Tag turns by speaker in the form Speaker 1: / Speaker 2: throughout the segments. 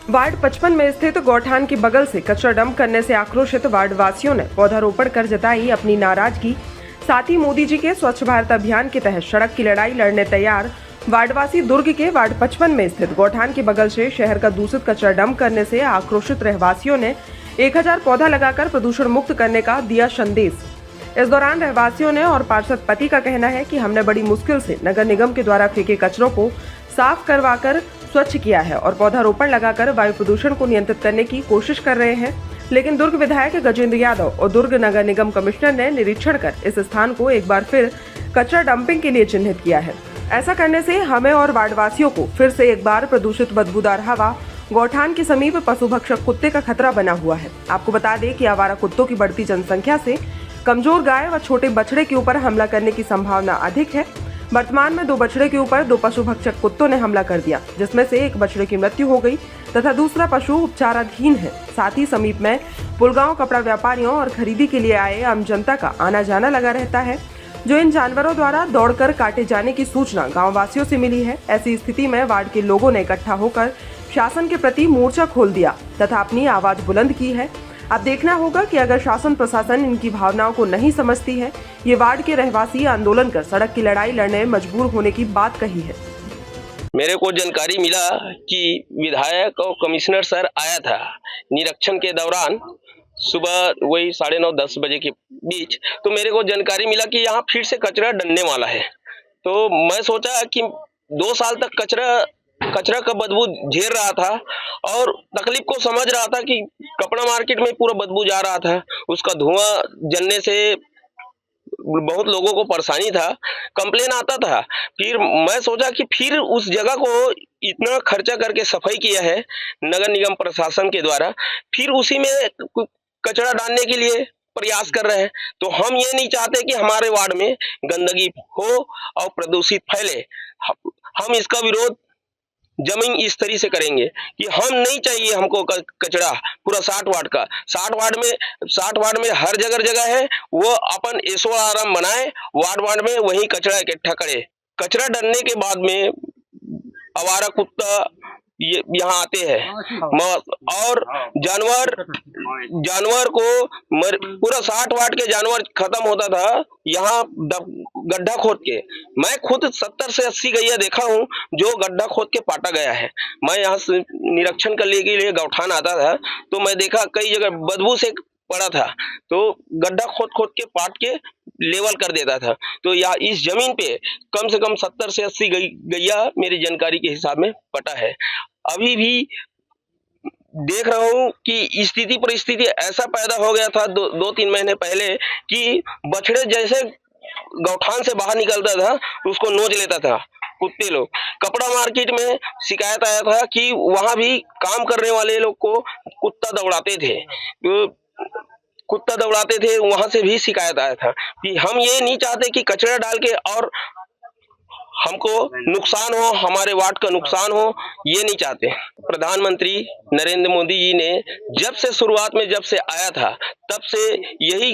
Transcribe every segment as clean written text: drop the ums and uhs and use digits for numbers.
Speaker 1: Ward 55 में स्थित गौठान के बगल से कचरा डंप करने से आक्रोशित वार्ड वासियों ने पौधारोपण कर जताई अपनी नाराजगी। साथ ही मोदी जी के स्वच्छ भारत अभियान के तहत सड़क की लड़ाई लड़ने तैयार वार्डवासी दुर्ग के वार्ड 55 में स्थित गौठान के बगल से शहर का दूषित कचरा डंप करने से आक्रोशित रहवासियों ने 1000 पौधा लगाकर प्रदूषण मुक्त करने का दिया संदेश। इस दौरान रहवासियों ने और पार्षद पति का कहना है कि हमने बड़ी मुश्किल से नगर निगम के द्वारा फेंके कचरों को साफ करवाकर स्वच्छ किया है और पौधारोपण लगाकर वायु प्रदूषण को नियंत्रित करने की कोशिश कर रहे हैं, लेकिन दुर्ग विधायक गजेंद्र यादव और दुर्ग नगर निगम कमिश्नर ने निरीक्षण कर इस स्थान को एक बार फिर कचरा डंपिंग के लिए चिन्हित किया है। ऐसा करने से हमें और वार्डवासियों को फिर से एक बार प्रदूषित बदबूदार हवा, गौठान के समीप पशु भक्षक कुत्ते का खतरा बना हुआ है। आपको बता दें कि आवारा कुत्तों की बढ़ती जनसंख्या से कमजोर गाय व छोटे बछड़े के ऊपर हमला करने की संभावना अधिक है। वर्तमान में 2 बछड़े के ऊपर 2 पशु भक्षक कुत्तों ने हमला कर दिया, जिसमें से एक बछड़े की मृत्यु हो गई तथा दूसरा पशु उपचाराधीन है। साथ ही समीप में पुलगांव कपड़ा व्यापारियों और खरीदी के लिए आए आम जनता का आना जाना लगा रहता है, जो इन जानवरों द्वारा दौड़कर काटे जाने की सूचना गाँव वासियों से मिली है। ऐसी स्थिति में वार्ड के लोगों ने इकट्ठा होकर शासन के प्रति मोर्चा खोल दिया तथा अपनी आवाज बुलंद की है। अब देखना होगा कि अगर शासन प्रशासन इनकी भावनाओं को नहीं समझती है, ये वार्ड के रहवासी आंदोलन कर सड़क की लड़ाई लड़ने मजबूर होने की बात कही है।
Speaker 2: मेरे को जानकारी मिला कि विधायक और कमिश्नर सर आया था निरीक्षण के दौरान सुबह वही 9:30-10 बजे के बीच। तो मेरे को जानकारी मिला कि यहाँ फिर से कचरा डलने वाला है। तो मैं सोचा कि 2 साल तक कचरा का बदबू झेल रहा था और तकलीफ को समझ रहा था कि कपड़ा मार्केट में पूरा बदबू जा रहा था, उसका धुआं जलने से बहुत लोगों को परेशानी था, कंप्लेन आता था। फिर मैं सोचा कि फिर उस जगह को इतना खर्चा करके सफाई किया है नगर निगम प्रशासन के द्वारा, फिर उसी में कचरा डालने के लिए प्रयास कर रहे हैं। तो हम ये नहीं चाहते कि हमारे वार्ड में गंदगी हो और प्रदूषित फैले। हम इसका विरोध जमीन इस तरह से करेंगे कि हम नहीं चाहिए हमको कचरा पूरा 60 वार्ड में हर जगह है, वो अपन SORM बनाए, वार्ड में वही कचरा इकट्ठा करे। कचरा डलने के बाद में आवारा कुत्ता ये यहाँ आते हैं और जानवर को पूरा 60 वार्ड के जानवर खत्म होता था यहाँ गड्ढा खोद के। मैं खुद 70 से 80 गैया देखा हूँ जो गड्ढा खोद के पाटा गया है। मैं यहाँ से निरीक्षण करने के लिए गौठान आता था तो मैं देखा कई जगह बदबू से पड़ा था, तो गड्ढा खोद के पाट के लेवल कर देता था। तो यहाँ इस जमीन पे कम से कम 70 से 80 गैया मेरी जानकारी के हिसाब में पटा है। अभी भी देख रहा हूँ कि स्थिति परिस्थिति ऐसा पैदा हो गया था 2-3 महीने पहले कि बछड़े जैसे गौठान से बाहर निकलता था उसको नोच लेता था कुत्ते लोग। कपड़ा मार्केट में शिकायत आया था कि वहां भी काम करने वाले लोग को कुत्ता दौड़ाते थे, वहां से भी शिकायत आया था कि हम ये नहीं चाहते कि कचरा डाल के और हमको नुकसान हो, हमारे वार्ड का नुकसान हो, ये नहीं चाहते। प्रधानमंत्री नरेंद्र मोदी जी ने जब से शुरुआत में जब से आया था तब से यही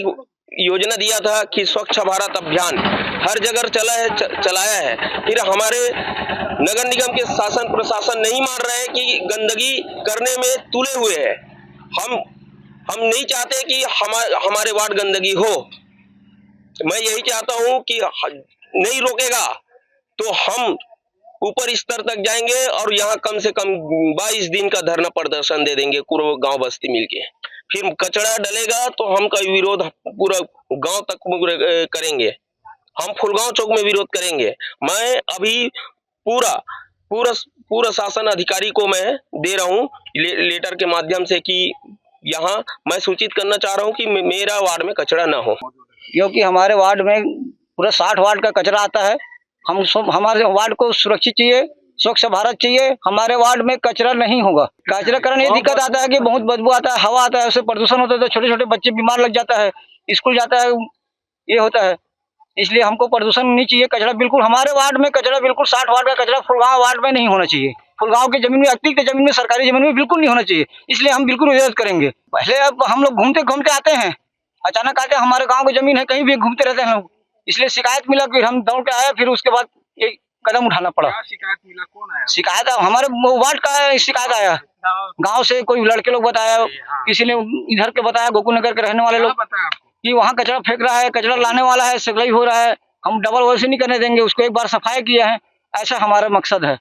Speaker 2: योजना दिया था कि स्वच्छ भारत अभियान हर जगह चलाया है। फिर हमारे नगर निगम के शासन प्रशासन नहीं मान रहे हैं कि गंदगी करने में तुले हुए हैं। हम नहीं चाहते कि हमारे वार्ड गंदगी हो। मैं यही चाहता हूं कि नहीं रोकेगा तो हम ऊपर स्तर तक जाएंगे और यहाँ कम से कम 22 दिन का धरना प्रदर्शन दे देंगे पूरा गांव बस्ती मिलके। फिर कचरा डलेगा तो हम का विरोध पूरा गांव तक करेंगे। हम फुलगांव चौक में विरोध करेंगे। मैं अभी पूरा शासन अधिकारी को मैं दे रहा हूँ लेटर के माध्यम से कि यहाँ मैं सूचित करना चाह रहा हूँ कि मेरा वार्ड में कचरा ना हो,
Speaker 3: क्योंकि हमारे वार्ड में पूरा 60 वार्ड का कचरा आता है। हमारे वार्ड को सुरक्षित चाहिए, स्वच्छ भारत चाहिए। हमारे वार्ड में कचरा नहीं होगा। कचरा करने ये दिक्कत आता है कि बहुत बदबू आता है, हवा आता है, उससे प्रदूषण होता है, तो छोटे छोटे बच्चे बीमार लग जाता है, स्कूल जाता है, ये होता है। इसलिए हमको प्रदूषण नहीं चाहिए। कचरा बिल्कुल हमारे वार्ड में कचरा बिल्कुल 60 वार्ड का कचरा फुलगांव वार्ड में नहीं होना चाहिए। फुलगांव की जमीन में, अतिरिक्त जमीन में, सरकारी जमीन में बिल्कुल नहीं होना चाहिए। इसलिए हम बिल्कुल विरोध करेंगे। पहले अब हम लोग घूमते आते हैं, अचानक आते हैं, हमारे गाँव की जमीन है, कहीं भी घूमते रहते हैं लोग। इसलिए शिकायत मिला, फिर हम दौड़ के आए, फिर उसके बाद कदम उठाना पड़ा।
Speaker 4: क्या शिकायत मिला, कौन आया?
Speaker 3: शिकायत हमारे वार्ड का शिकायत आया, गांव से कोई लड़के लोग बताया, किसी ने इधर के बताया, गोकुल नगर के रहने वाले
Speaker 4: क्या
Speaker 3: लोग
Speaker 4: बताया आपको?
Speaker 3: कि वहाँ कचरा फेंक रहा है, कचरा लाने वाला है, सगलाई हो रहा है, हम डबल वैसे नहीं करने देंगे उसको, एक बार सफाई किया है, ऐसा हमारा मकसद है।